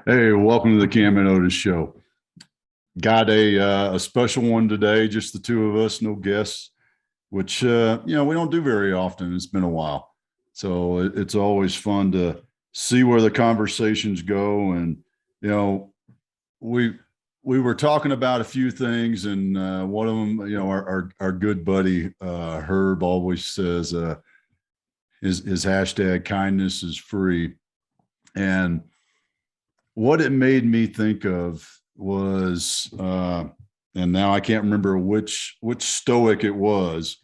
Hey, welcome to the Cam and Otis show. Got a special one today, just the two of us, no guests, which we don't do very often. It's been a while, so it's always fun to see where the conversations go. And you know, we we were talking about a few things, and one of them, our good buddy Herb always says his hashtag kindness is free, and what it made me think of was and now I can't remember which stoic it was,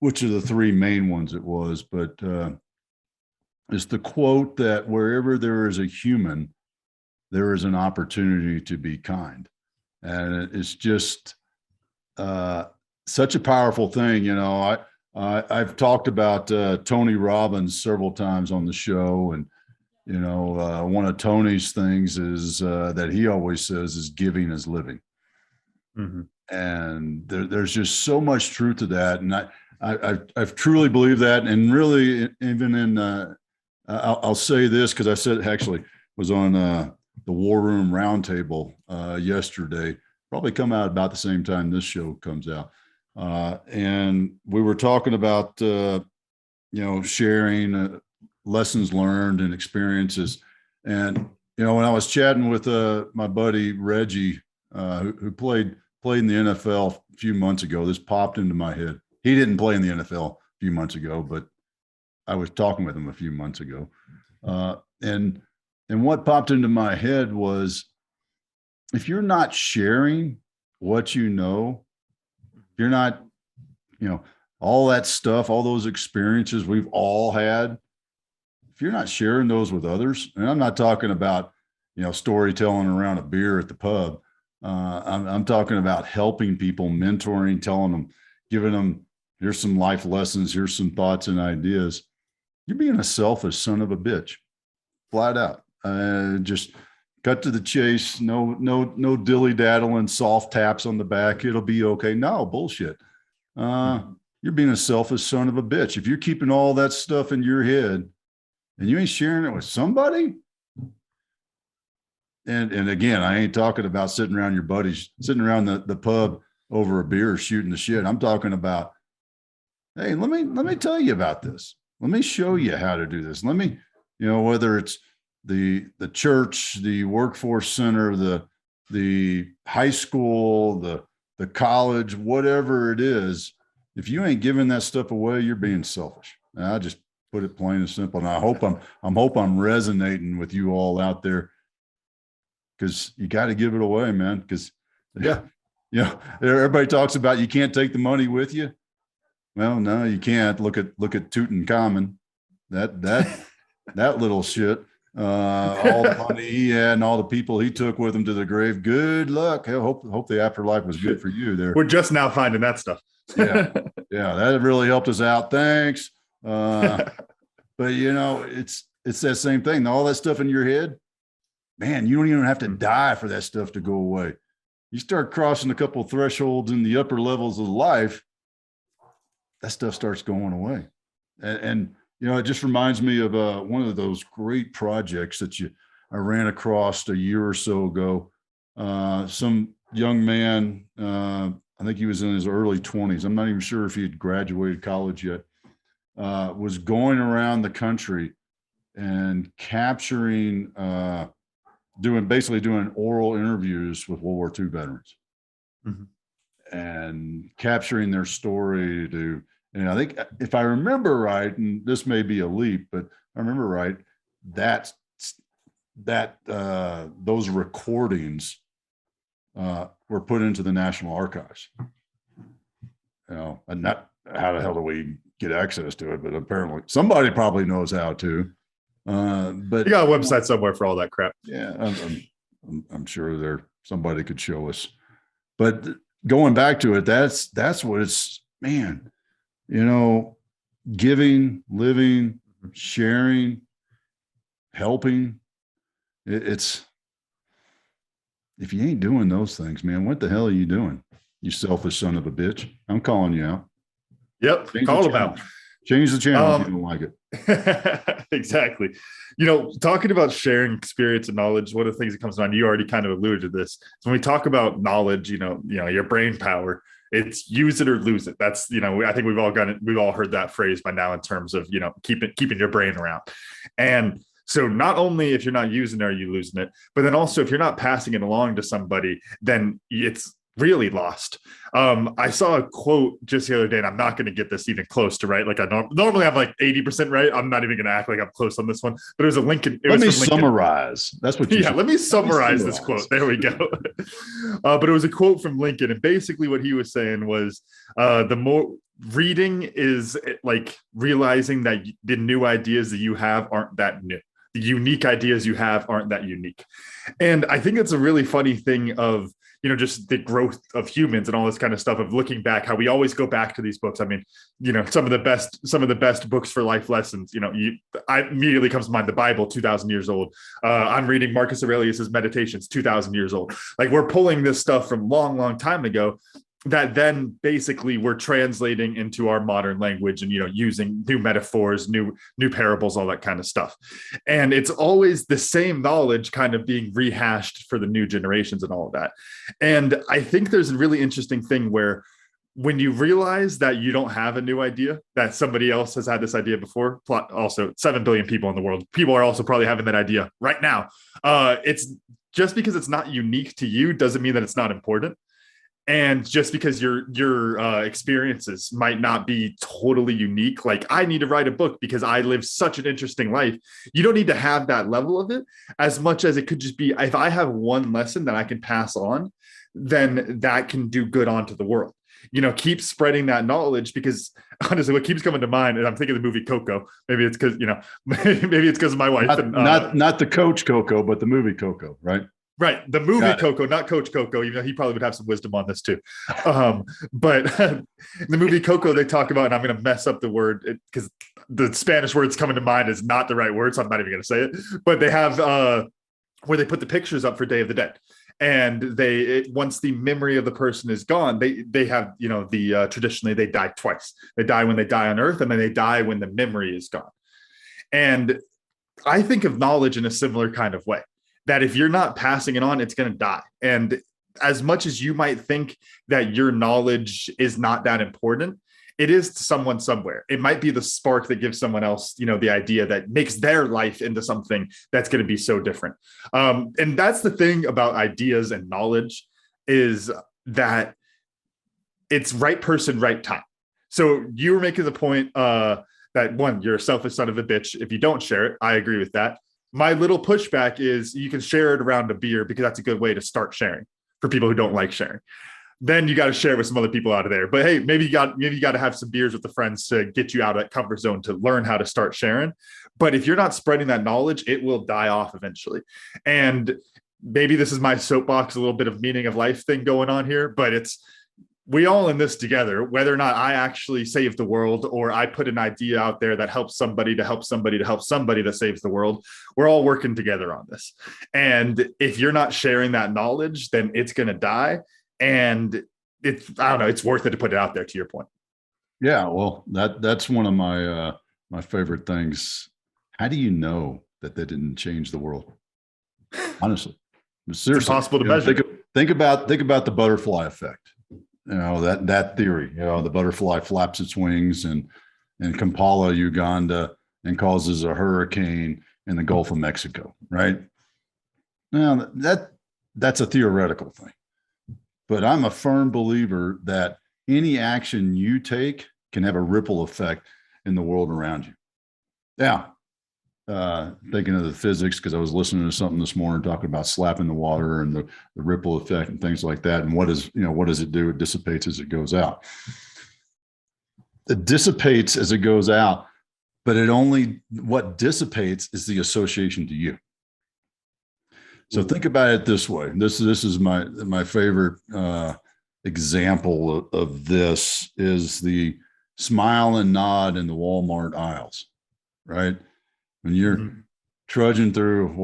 which of the three main ones it was, but it's the quote that wherever there is a human, there is an opportunity to be kind. And it's just such a powerful thing. I've talked about Tony Robbins several times on the show, and one of Tony's things is that he always says is giving is living. Mm-hmm. And there's just so much truth to that. And I've truly believed that. And really, even in, I'll say this because I said actually was on the War Room Roundtable yesterday, probably come out about the same time this show comes out. And we were talking about, sharing lessons learned and experiences. And when I was chatting with my buddy Reggie, who played in the NFL a few months ago, this popped into my head. He didn't play in the NFL a few months ago, but I was talking with him a few months ago. And what popped into my head was, if you're not sharing what you know, you're not, all that stuff, all those experiences we've all had, if you're not sharing those with others, and I'm not talking about, storytelling around a beer at the pub. I'm talking about helping people, mentoring, telling them, giving them, here's some life lessons, here's some thoughts and ideas. You're being a selfish son of a bitch, flat out. Just cut to the chase. No dilly daddling, soft taps on the back. It'll be okay. No bullshit. You're being a selfish son of a bitch. If you're keeping all that stuff in your head and you ain't sharing it with somebody. And again, I ain't talking about sitting around your buddies, sitting around the pub over a beer, shooting the shit. I'm talking about, hey, let me tell you about this. Let me show you how to do this. Let me, whether it's the church, the workforce center, the high school, the college, whatever it is, if you ain't giving that stuff away, you're being selfish. And I just put it plain and simple. And I hope I'm resonating with you all out there, because you got to give it away, man. Because everybody talks about you can't take the money with you. Well, no, you can't. Look at Tutankhamun, that little shit. All the money he had and all the people he took with him to the grave. Good luck. Hope the afterlife was good for you there. We're just now finding that stuff. yeah, that really helped us out. Thanks. But it's that same thing. All that stuff in your head, man, you don't even have to die for that stuff to go away. You start crossing a couple of thresholds in the upper levels of life, that stuff starts going away. And it just reminds me of one of those great projects that I ran across a year or so ago. Some young man, I think he was in his early 20s. I'm not even sure if he had graduated college yet. Was going around the country and capturing, doing oral interviews with World War II veterans, and capturing their story and I think, if I remember right, and this may be a leap, but I remember right, that those recordings were put into the National Archives. And not how the hell do we get access to it? But apparently somebody probably knows how to. But you got a website somewhere for all that crap. Yeah, I'm sure somebody could show us. But going back to it, that's what it's, man. Giving, living, sharing, helping. It's, if you ain't doing those things, man, what the hell are you doing? You selfish son of a bitch. I'm calling you out. Yep. Call them out. Change the channel if you don't like it. Exactly. Talking about sharing experience and knowledge, one of the things that comes to mind, you already kind of alluded to this. So when we talk about knowledge, your brain power, it's use it or lose it. That's, I think we've all heard that phrase by now in terms of, keeping your brain around. And so not only if you're not using it, are you losing it, but then also if you're not passing it along to somebody, then it's really lost. I saw a quote just the other day, and I'm not going to get this even close to right. Like I normally I'm like 80% right. I'm not even going to act like I'm close on this one, but it was a Lincoln. Let me summarize. That's what you let me summarize this quote. There we go. But it was a quote from Lincoln. And basically what he was saying was the more reading is like realizing that the new ideas that you have aren't that new. The unique ideas you have aren't that unique. And I think it's a really funny thing of, just the growth of humans and all this kind of stuff of looking back, how we always go back to these books. I mean, some of the best books for life lessons, I immediately comes to mind, the Bible, 2000 years old. I'm reading Marcus Aurelius's Meditations, 2000 years old. Like we're pulling this stuff from long time ago that then basically we're translating into our modern language and, using new metaphors, new parables, all that kind of stuff. And it's always the same knowledge kind of being rehashed for the new generations and all of that. And I think there's a really interesting thing where when you realize that you don't have a new idea, that somebody else has had this idea before, also 7 billion people in the world, people are also probably having that idea right now. It's just because it's not unique to you doesn't mean that it's not important. And just because your experiences might not be totally unique, like I need to write a book because I live such an interesting life. You don't need to have that level of it as much as it could just be, if I have one lesson that I can pass on, then that can do good onto the world. Keep spreading that knowledge, because honestly, what keeps coming to mind, and I'm thinking of the movie Coco. Maybe it's because, maybe it's because of my wife. Not the coach Coco, but the movie Coco, right? Right. The movie Coco, not Coach Coco, even though he probably would have some wisdom on this too. But in the movie Coco, they talk about, and I'm going to mess up the word because the Spanish words coming to mind is not the right word, so I'm not even going to say it. But they have where they put the pictures up for Day of the Dead. And once the memory of the person is gone, they have, traditionally they die twice. They die when they die on Earth, and then they die when the memory is gone. And I think of knowledge in a similar kind of way, that if you're not passing it on, it's going to die. And as much as you might think that your knowledge is not that important, it is to someone somewhere. It might be the spark that gives someone else, the idea that makes their life into something that's going to be so different. And that's the thing about ideas and knowledge, is that it's right person, right time. So you were making the point that one, you're a selfish son of a bitch if you don't share it. I agree with that. My little pushback is you can share it around a beer, because that's a good way to start sharing for people who don't like sharing. Then you got to share with some other people out of there. But hey, maybe you got to have some beers with the friends to get you out of that comfort zone to learn how to start sharing. But if you're not spreading that knowledge, it will die off eventually. And maybe this is my soapbox, a little bit of meaning of life thing going on here, but we all in this together, whether or not I actually save the world or I put an idea out there that helps somebody to help somebody to help somebody that saves the world, we're all working together on this. And if you're not sharing that knowledge, then it's going to die. And it's worth it to put it out there, to your point. Yeah, well, that's one of my favorite things. How do you know that they didn't change the world? Honestly, seriously, it's impossible to measure. Think about the butterfly effect. That theory. The butterfly flaps its wings in Kampala, Uganda, and causes a hurricane in the Gulf of Mexico. Right now, that's a theoretical thing. But I'm a firm believer that any action you take can have a ripple effect in the world around you. Now, thinking of the physics, because I was listening to something this morning talking about slapping the water and the ripple effect and things like that. And what does it do? It dissipates as it goes out. It dissipates as it goes out, but what dissipates is the association to you. So think about it this way. This is my favorite example of this is the smile and nod in the Walmart aisles, right? When you're trudging through,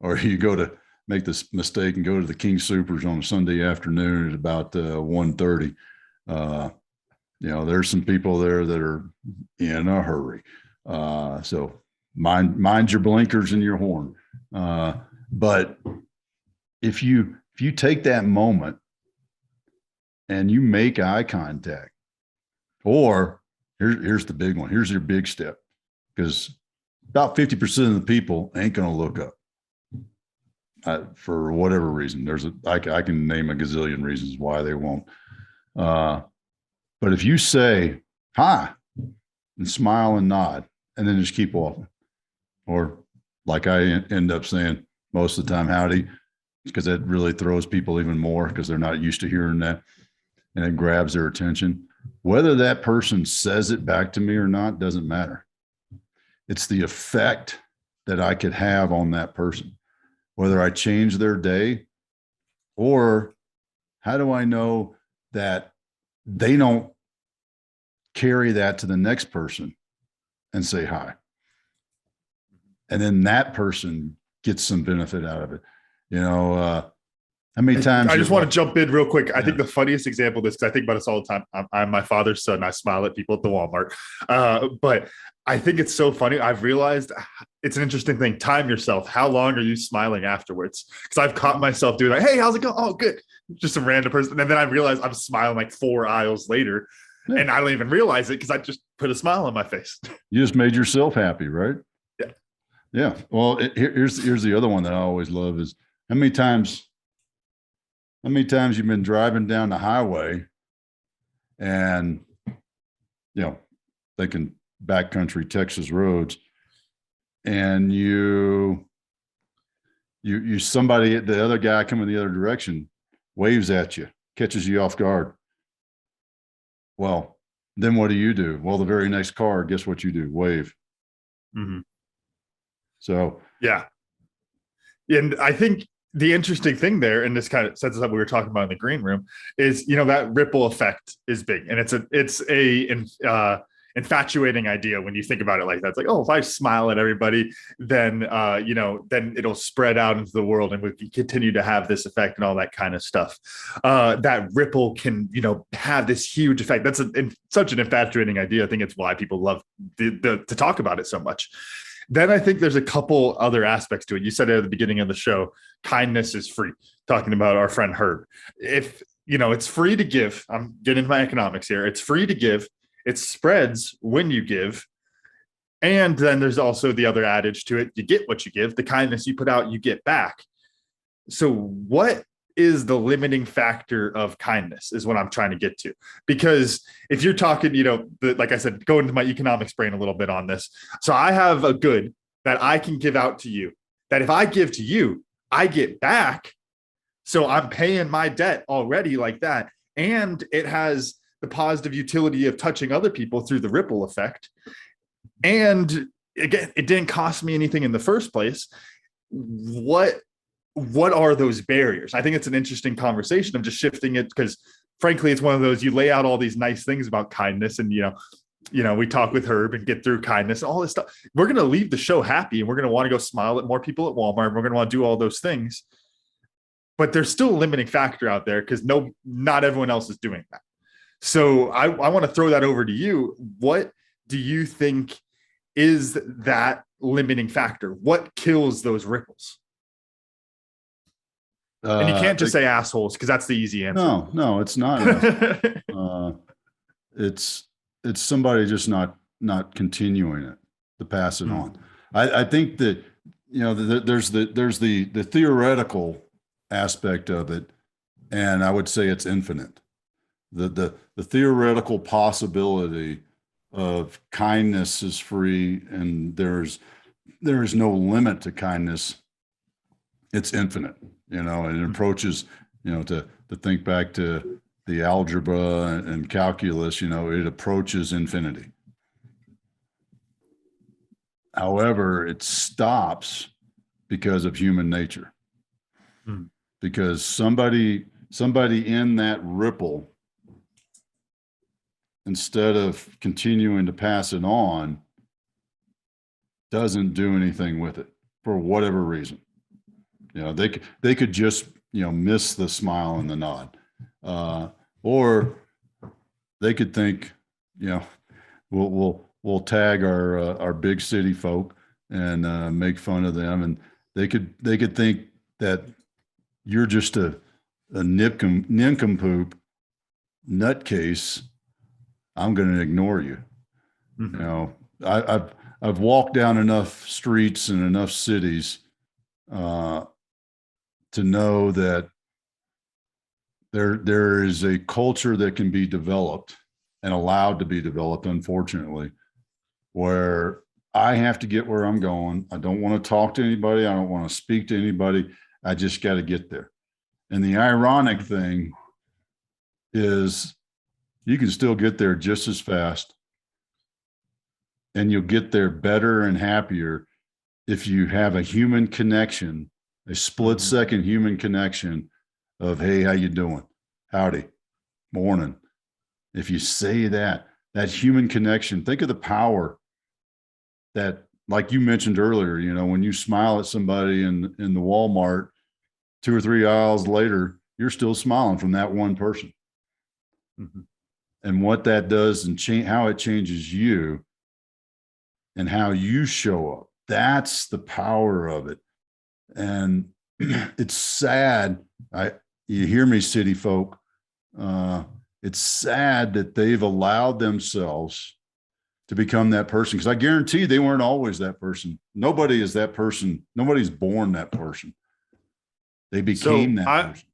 or you go to make this mistake and go to the King Soopers on a Sunday afternoon at about 1:30, there's some people there that are in a hurry. So mind your blinkers and your horn. But if you take that moment and you make eye contact, or here's the big one. Here's your big step, because about 50% of the people ain't going to look up for whatever reason. I can name a gazillion reasons why they won't. But if you say hi and smile and nod, and then just keep walking, or like I end up saying most of the time, howdy, because that really throws people even more because they're not used to hearing that, and it grabs their attention. Whether that person says it back to me or not doesn't matter. It's the effect that I could have on that person, whether I change their day, or how do I know that they don't carry that to the next person and say hi, and then that person gets some benefit out of it. How many times I just want to jump in real quick. I think the funniest example of this, because I think about this all the time. I'm my father's son. I smile at people at the Walmart. But I think it's so funny. I've realized it's an interesting thing. Time yourself. How long are you smiling afterwards? Because I've caught myself doing like, hey, how's it going? Oh, good. Just a random person. And then I realize I'm smiling like 4 aisles later. Yeah. And I don't even realize it because I just put a smile on my face. You just made yourself happy, right? Yeah. Yeah. Well, here's the other one that I always love is how many times you've been driving down the highway and, thinking backcountry Texas roads, and somebody, the other guy coming the other direction, waves at you, catches you off guard. Well, then what do? Well, the very next car, guess what you do? Wave. Mm-hmm. So, yeah. And I think the interesting thing there, and this kind of sets us up, we were talking about in the green room, is, that ripple effect is big. And it's a infatuating idea when you think about it like that. It's like, oh, if I smile at everybody, then, then it'll spread out into the world and we can continue to have this effect and all that kind of stuff. That ripple can, have this huge effect. That's such an infatuating idea. I think it's why people love to talk about it so much. Then I think there's a couple other aspects to it. You said at the beginning of the show, kindness is free, talking about our friend Herb. If, it's free to give, I'm getting into my economics here. It's free to give. It spreads when you give. And then there's also the other adage to it. You get what you give. The kindness you put out, you get back. So what is the limiting factor of kindness is what I'm trying to get to. Because if you're talking, like I said, go into my economics brain a little bit on this. So I have a good that I can give out to you, that if I give to you, I get back. So I'm paying my debt already like that. And it has the positive utility of touching other people through the ripple effect. And again, it didn't cost me anything in the first place. What are those barriers? I think it's an interesting conversation of just shifting it, because frankly, it's one of those, you lay out all these nice things about kindness and, we talk with Herb and get through kindness, all this stuff. We're going to leave the show happy and we're going to want to go smile at more people at Walmart. And we're going to want to do all those things, but there's still a limiting factor out there because not everyone else is doing that. So I want to throw that over to you. What do you think is that limiting factor? What kills those ripples? And you can't just say assholes, because that's the easy answer. No, it's not. It's somebody just not continuing it to pass it on. I think that there's the theoretical aspect of it, and I would say it's infinite. The theoretical possibility of kindness is free, and there is no limit to kindness. It's infinite, and it approaches, to think back to the algebra and calculus, it approaches infinity. However, it stops because of human nature, because somebody in that ripple, instead of continuing to pass it on, doesn't do anything with it for whatever reason. They could just, miss the smile and the nod, or they could think, you know, we'll tag our big city folk and make fun of them, and they could think that you're just a nincompoop nutcase. I'm going to ignore you. Mhm. You know, I've walked down enough streets in enough cities to know that there is a culture that can be developed and allowed to be developed, unfortunately, where I have to get where I'm going. I don't want to talk to anybody. I don't want to speak to anybody. I just got to get there. And the ironic thing is you can still get there just as fast, and you'll get there better and happier if you have a human connection, a split second human connection of, hey, how you doing? Howdy, morning. If you say that human connection, think of the power that, like you mentioned earlier, you know, when you smile at somebody in the Walmart 2 or 3 aisles later, you're still smiling from that one person. Mm-hmm. And what that does and how it changes you and how you show up. That's the power of it. And it's sad. You hear me, city folk. It's sad that they've allowed themselves to become that person, because I guarantee they weren't always that person. Nobody is that person. Nobody's born that person. They became that person.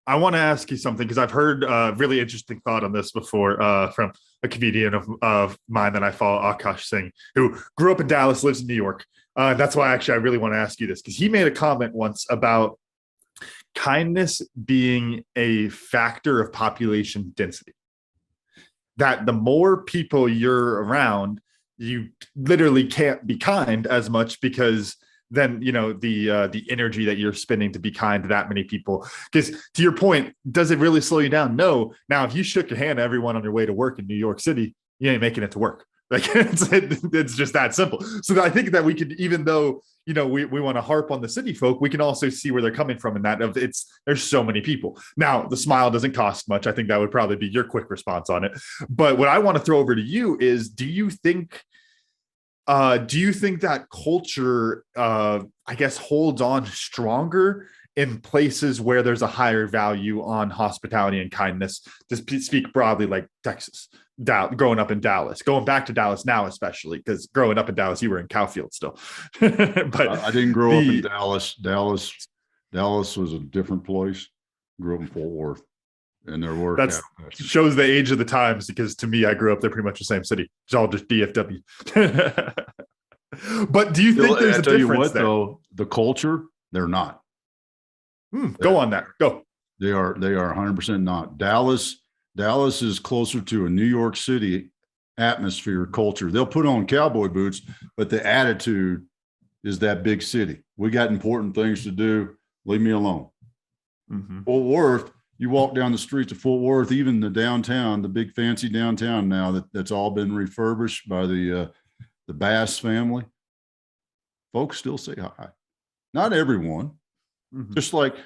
I want to ask you something, because I've heard a really interesting thought on this before from a comedian of mine that I follow, Akash Singh, who grew up in Dallas, lives in New York. That's why actually I really want to ask you this, because he made a comment once about kindness being a factor of population density. That the more people you're around, you literally can't be kind as much, because then, you know, the energy that you're spending to be kind to that many people. Because to your point, does it really slow you down? No. Now, if you shook your hand to everyone on your way to work in New York City, you ain't making it to work. Like it's just that simple. So I think that we could, even though, you know, we want to harp on the city folk, we can also see where they're coming from in that of there's so many people. Now, the smile doesn't cost much. I think that would probably be your quick response on it. But what I want to throw over to you is, do you think that culture, I guess, holds on stronger in places where there's a higher value on hospitality and kindness? To speak broadly, like Texas, growing up in Dallas, going back to Dallas now, especially because growing up in Dallas, you were in Cowfield still. But I didn't grow up in Dallas. Dallas was a different place. Grew up in Fort Worth, and there were that shows the age of the times, because to me, I grew up there pretty much the same city. It's all just DFW. But do you think there's a difference there? Though, the culture, they're not. Go on that. Go. They are 100% not. Dallas is closer to a New York City atmosphere, culture. They'll put on cowboy boots, but the attitude is that big city. We got important things to do. Leave me alone. Fort Worth, you walk down the streets of Fort Worth, even the downtown, the big fancy downtown now that's all been refurbished by the Bass family. Folks still say hi. Not everyone. Just like,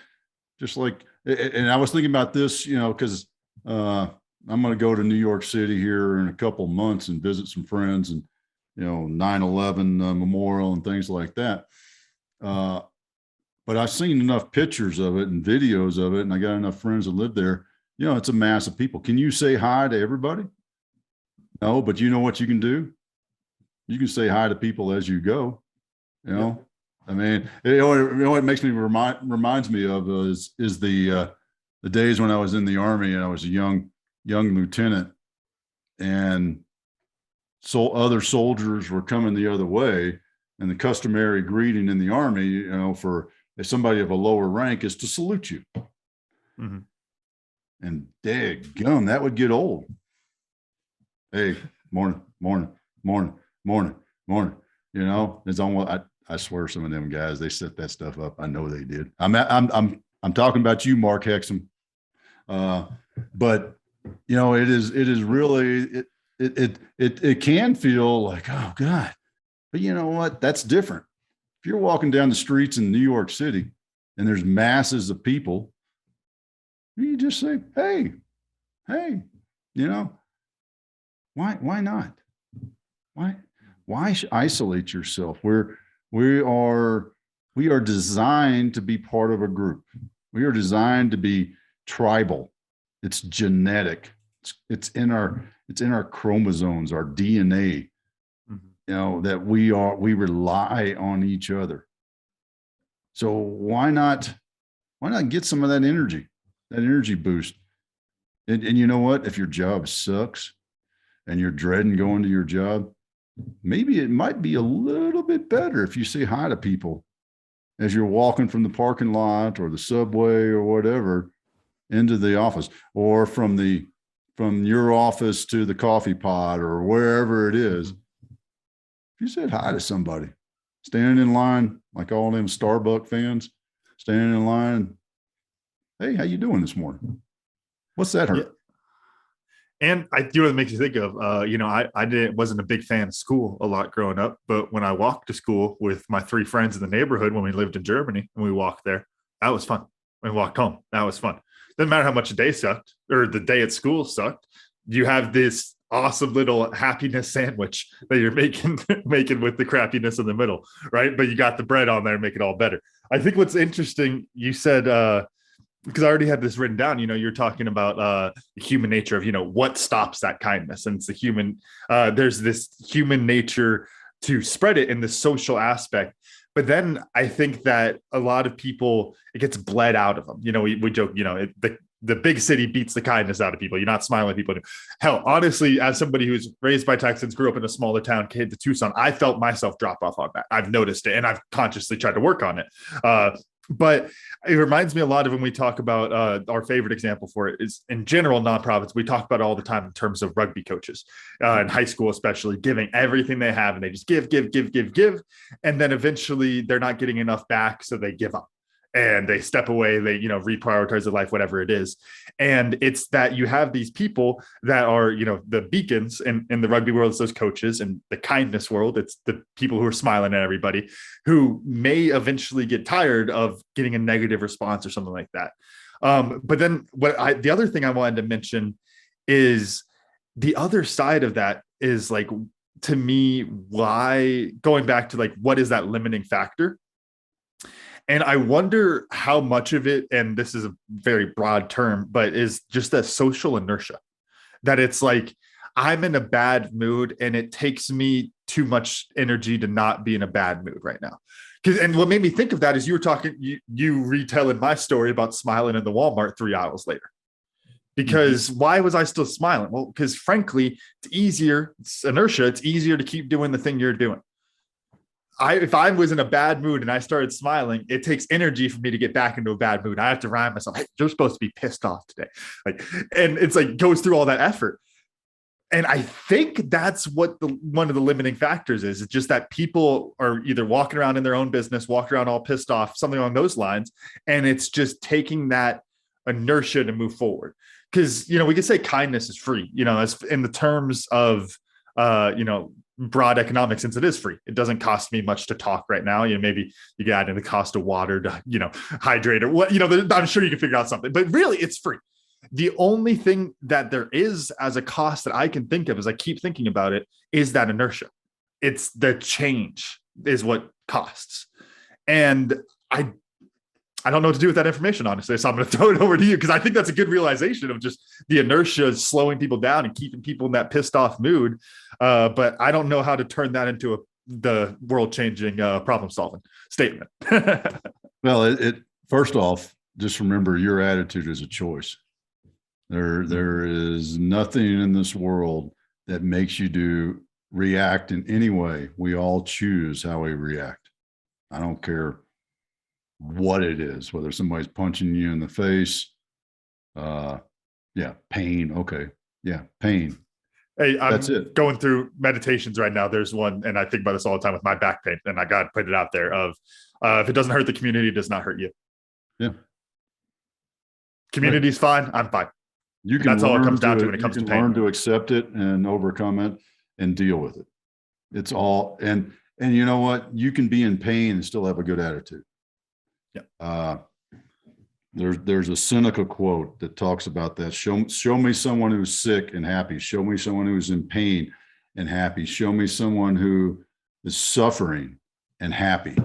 and I was thinking about this, you know, because I'm going to go to New York City here in a couple of months and visit some friends, and, you know, 9/11 memorial and things like that. But I've seen enough pictures of it and videos of it, and I got enough friends that live there. You know, it's a mass of people. Can you say hi to everybody? No, but you know what you can do? You can say hi to people as you go. You know, I mean, you know what makes me reminds me of is the days when I was in the Army and I was a young lieutenant, and so other soldiers were coming the other way, and the customary greeting in the Army, you know, for somebody of a lower rank is to salute you. And daggum, that would get old. Hey, morning. You know, it's almost, I swear some of them guys, they set that stuff up. I know they did. I'm talking about you, Mark Hexum. But you know, it is really, it can feel like, oh God, but you know what? That's different. If you're walking down the streets in New York City and there's masses of people, you just say, hey, you know, Why not? Why isolate yourself? We are designed to be part of a group. We are designed to be tribal. It's genetic. It's in our chromosomes, our DNA. That we rely on each other. So why not get some of that energy boost? And you know what? If your job sucks and you're dreading going to your job, maybe it might be a little bit better if you say hi to people as you're walking from the parking lot or the subway or whatever into the office, or from your office to the coffee pot or wherever it is. If you said hi to somebody standing in line, like all them Starbucks fans standing in line, hey, how you doing this morning? What's that hurt? Yeah. And I do what it makes you think of, wasn't a big fan of school a lot growing up, but when I walked to school with my 3 friends in the neighborhood when we lived in Germany and we walked there, that was fun. When we walked home, that was fun. Doesn't matter how much the day sucked or the day at school sucked. You have this awesome little happiness sandwich that you're making with the crappiness in the middle, right? But you got the bread on there to make it all better. I think what's interesting, you said, because I already had this written down, you're talking about the human nature of, what stops that kindness. And it's the human, there's this human nature to spread it in the social aspect. But then I think that a lot of people, it gets bled out of them. We joke, the big city beats the kindness out of people. You're not smiling at people. Hell, honestly, as somebody who's raised by Texans, grew up in a smaller town, came to Tucson, I felt myself drop off on that. I've noticed it and I've consciously tried to work on it. But it reminds me a lot of when we talk about our favorite example for it is in general nonprofits. We talk about it all the time in terms of rugby coaches in high school, especially giving everything they have and they just give. And then eventually they're not getting enough back. So they give up and they step away. They, reprioritize their life, whatever it is. And it's that you have these people that are, the beacons in the rugby world, it's those coaches, and the kindness world, it's the people who are smiling at everybody, who may eventually get tired of getting a negative response or something like that. But then the other thing I wanted to mention is the other side of that is, like, to me, why, going back to like, what is that limiting factor? And I wonder how much of it, and this is a very broad term, but is just that social inertia, that it's like, I'm in a bad mood and it takes me too much energy to not be in a bad mood right now. And what made me think of that is you were talking, you retelling my story about smiling in the Walmart 3 hours later. Because why was I still smiling? Well, because frankly, it's inertia. It's easier to keep doing the thing you're doing. If I was in a bad mood and I started smiling, it takes energy for me to get back into a bad mood. I have to remind myself, hey, you're supposed to be pissed off today. And it's like goes through all that effort. And I think that's what one of the limiting factors is. It's just that people are either walking around in their own business, walking around all pissed off, something along those lines. And it's just taking that inertia to move forward. Because, we could say kindness is free, as in the terms of, broad economics, since it is free. It doesn't cost me much to talk right now. Maybe you can add in the cost of water to, hydrate or what, I'm sure you can figure out something, but really it's free. The only thing that there is as a cost that I can think of, as I keep thinking about it, is that inertia. It's the change is what costs. And I don't know what to do with that information, honestly. So I'm going to throw it over to you, because I think that's a good realization of just the inertia slowing people down and keeping people in that pissed off mood. But I don't know how to turn that into the world changing problem solving statement. Well, first off, just remember your attitude is a choice. There is nothing in this world that makes you react in any way. We all choose how we react. I don't care what it is, whether somebody's punching you in the face, pain. Okay. Yeah. Pain. Hey, I'm going through meditations right now. There's one, and I think about this all the time with my back pain, and I got to put it out there of, if it doesn't hurt the community, it does not hurt you. Yeah. Community's fine. I'm fine. That's all it comes down to when it comes to pain. Learn to accept it and overcome it and deal with it. It's all, and you know what? You can be in pain and still have a good attitude. Yeah. There's a Seneca quote that talks about that. Show me someone who's sick and happy. Show me someone who's in pain and happy. Show me someone who is suffering and happy.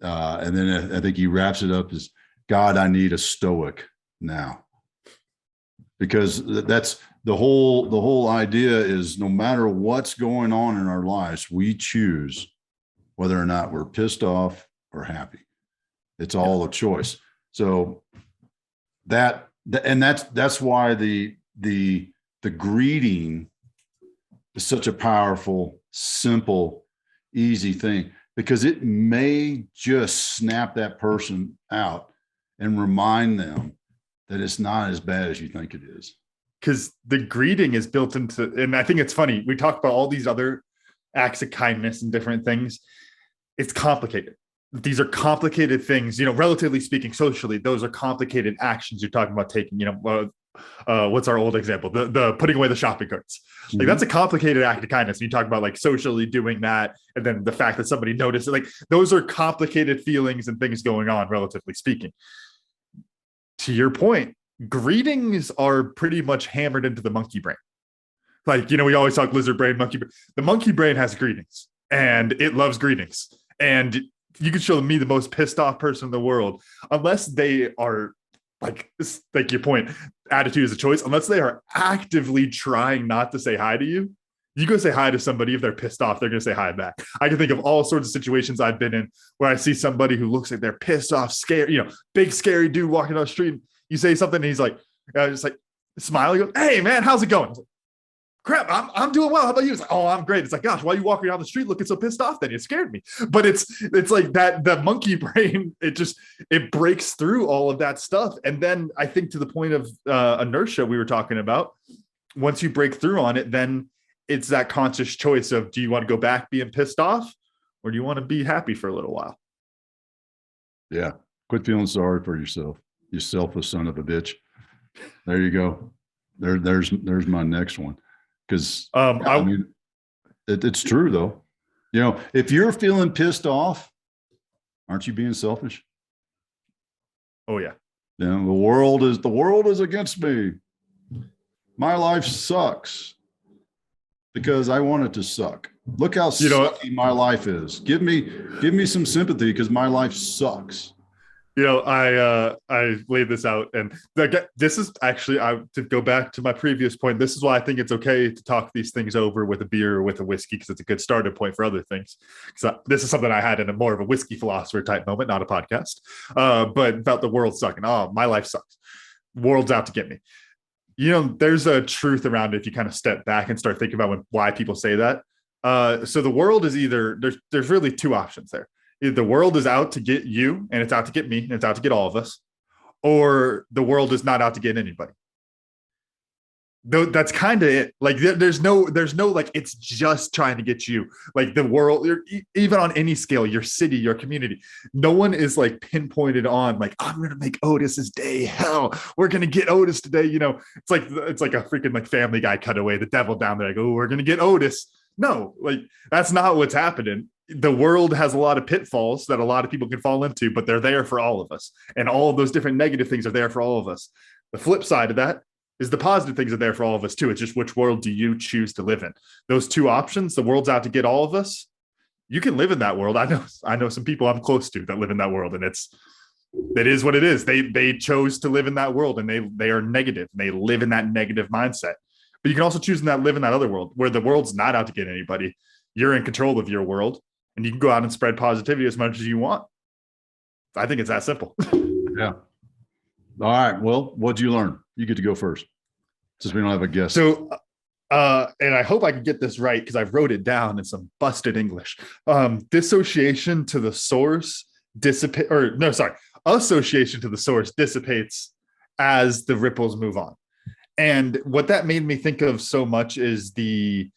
And then I think he wraps it up as, God, I need a stoic now. Because that's the whole idea is, no matter what's going on in our lives, we choose whether or not we're pissed off or happy. It's all a choice. So that's why the greeting is such a powerful, simple, easy thing, because it may just snap that person out and remind them that it's not as bad as you think it is. Because the greeting is built into, and I think it's funny, we talk about all these other acts of kindness and different things. It's complicated. These are complicated things, relatively speaking, socially, those are complicated actions you're talking about taking. What's our old example? The putting away the shopping carts. Mm-hmm. Like, that's a complicated act of kindness. You talk about like socially doing that, and then the fact that somebody noticed it, like those are complicated feelings and things going on, relatively speaking. To your point, greetings are pretty much hammered into the monkey brain. Like, we always talk lizard brain, monkey brain. The monkey brain has greetings, and it loves greetings. And you could show me the most pissed off person in the world, unless they are like your point, attitude is a choice, unless they are actively trying not to say hi to you. You go say hi to somebody, if they're pissed off, they're going to say hi back. I can think of all sorts of situations I've been in where I see somebody who looks like they're pissed off, scared, big, scary dude walking down the street. You say something and he's like, just like smiling, goes, "Hey man, how's it going?" Like, "Crap, I'm doing well. How about you?" It's like, "Oh, I'm great." It's like, "Gosh, why are you walking down the street looking so pissed off then? You scared me." But it's like that, the monkey brain, it breaks through all of that stuff. And then I think, to the point of inertia we were talking about, once you break through on it, then it's that conscious choice of, do you want to go back being pissed off, or do you want to be happy for a little while? Yeah. Quit feeling sorry for yourself, you selfish son of a bitch. There you go. There's my next one. Because I mean, it's true though. If you're feeling pissed off, aren't you being selfish? Oh yeah. The world is against me. My life sucks because I want it to suck. Look how sucky my life is. Give me some sympathy, because my life sucks. I laid this out, and this is actually, to go back to my previous point, this is why I think it's okay to talk these things over with a beer or with a whiskey, because it's a good starting point for other things. So this is something I had in a more of a whiskey philosopher type moment, not a podcast, but about the world sucking. Oh, my life sucks. World's out to get me. There's a truth around it if you kind of step back and start thinking about why people say that. So the world is either, there's really two options there. Either the world is out to get you, and it's out to get me, and it's out to get all of us, or the world is not out to get anybody. Though that's kind of it. Like there's no like, it's just trying to get you. Like the world, even on any scale, your city, your community, no one is like pinpointed on like, I'm gonna make Otis's day hell. We're gonna get Otis today. It's like a freaking like Family Guy cutaway. The devil down there, like, oh, we're gonna get Otis. No, like that's not what's happening. The world has a lot of pitfalls that a lot of people can fall into, but they're there for all of us. And all of those different negative things are there for all of us. The flip side of that is the positive things are there for all of us too. It's just, which world do you choose to live in? Those two options, the world's out to get all of us. You can live in that world. I know some people I'm close to that live in that world, and it is what it is. They chose to live in that world, and they are negative. They live in that negative mindset. But you can also choose to live in that other world where the world's not out to get anybody. You're in control of your world, and you can go out and spread positivity as much as you want. I think it's that simple. Yeah. All right. Well, what'd you learn? You get to go first, since we don't have a guest. So, and I hope I can get this right, because I wrote it down in some busted English. Dissociation to the source association to the source dissipates as the ripples move on. And what that made me think of so much is the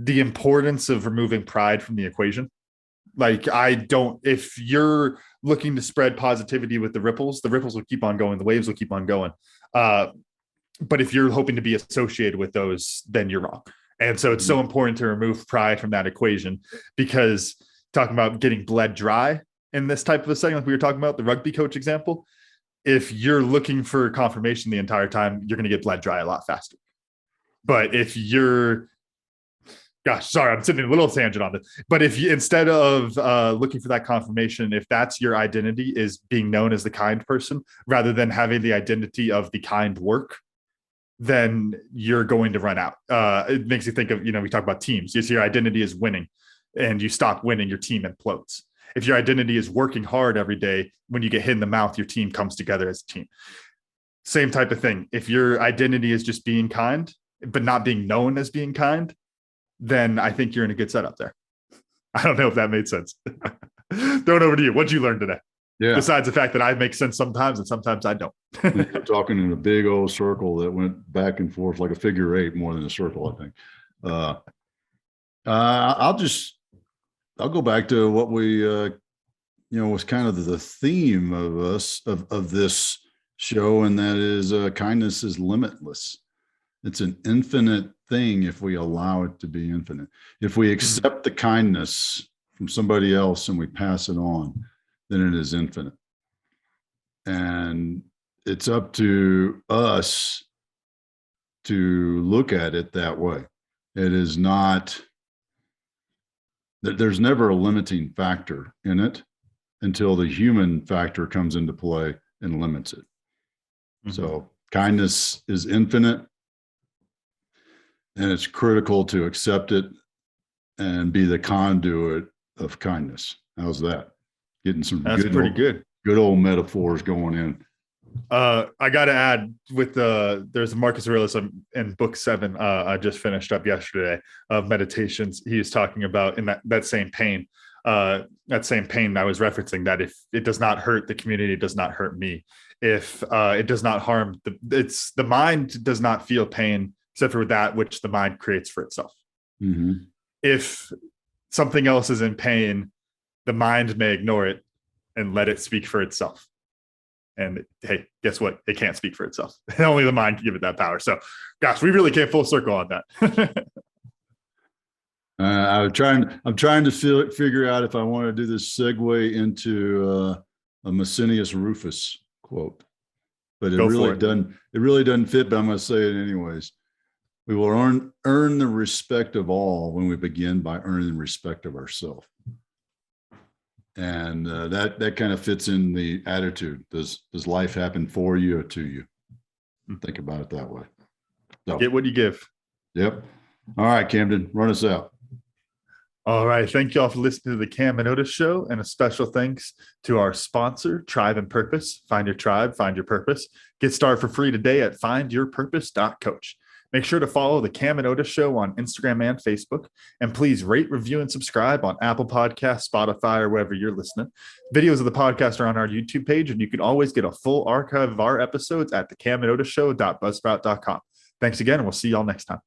importance of removing pride from the equation. Like, if you're looking to spread positivity with the ripples will keep on going. The waves will keep on going. But if you're hoping to be associated with those, then you're wrong. And so it's so important to remove pride from that equation, because talking about getting bled dry, in this type of a setting, like we were talking about the rugby coach example, if you're looking for confirmation the entire time, you're going to get bled dry a lot faster. But if you're, gosh, sorry, I'm sitting in a little tangent on this. But if you, instead of looking for that confirmation, if that's your identity is being known as the kind person rather than having the identity of the kind work, then you're going to run out. It makes you think of, we talk about teams. If your identity is winning and you stop winning, your team implodes. If your identity is working hard every day, when you get hit in the mouth, your team comes together as a team. Same type of thing. If your identity is just being kind, but not being known as being kind, then I think you're in a good setup there. I don't know if that made sense. Throw it over to you. What'd you learn today? Yeah. Besides the fact that I make sense sometimes and sometimes I don't. We're talking in a big old circle that went back and forth like a figure eight more than a circle, I think. I'll go back to what we, was kind of the theme of this show, and that is kindness is limitless. It's an infinite thing if we allow it to be infinite. If we accept the kindness from somebody else and we pass it on, then it is infinite. And it's up to us to look at it that way. It is not, there's never a limiting factor in it until the human factor comes into play and limits it. Mm-hmm. So kindness is infinite, and it's critical to accept it and be the conduit of kindness. How's that? Getting some good old metaphors going in. I got to add with there's Marcus Aurelius in book 7. I just finished up yesterday of meditations. He is talking about in that same pain, I was referencing that if it does not hurt the community, it does not hurt me. If it does not harm the mind does not feel pain except for that which the mind creates for itself. Mm-hmm. If something else is in pain, the mind may ignore it and let it speak for itself. And hey, guess what? It can't speak for itself. Only the mind can give it that power. So, gosh, we really came full circle on that. I'm trying to figure out if I want to do this segue into a Macinius Rufus quote, but it really doesn't fit. But I'm going to say it anyways. We will earn the respect of all when we begin by earning the respect of ourselves. And that kind of fits in the attitude. Does life happen for you or to you? Think about it that way. So, get what you give. Yep. All right, Camden, run us out. All right. Thank you all for listening to the Cam and Otis Show, and a special thanks to our sponsor, Tribe and Purpose. Find your tribe, find your purpose. Get started for free today at findyourpurpose.coach. Make sure to follow the Cam and Otis Show on Instagram and Facebook. And please rate, review, and subscribe on Apple Podcasts, Spotify, or wherever you're listening. Videos of the podcast are on our YouTube page, and you can always get a full archive of our episodes at thecamandotisshow.buzzsprout.com. Thanks again, and we'll see y'all next time.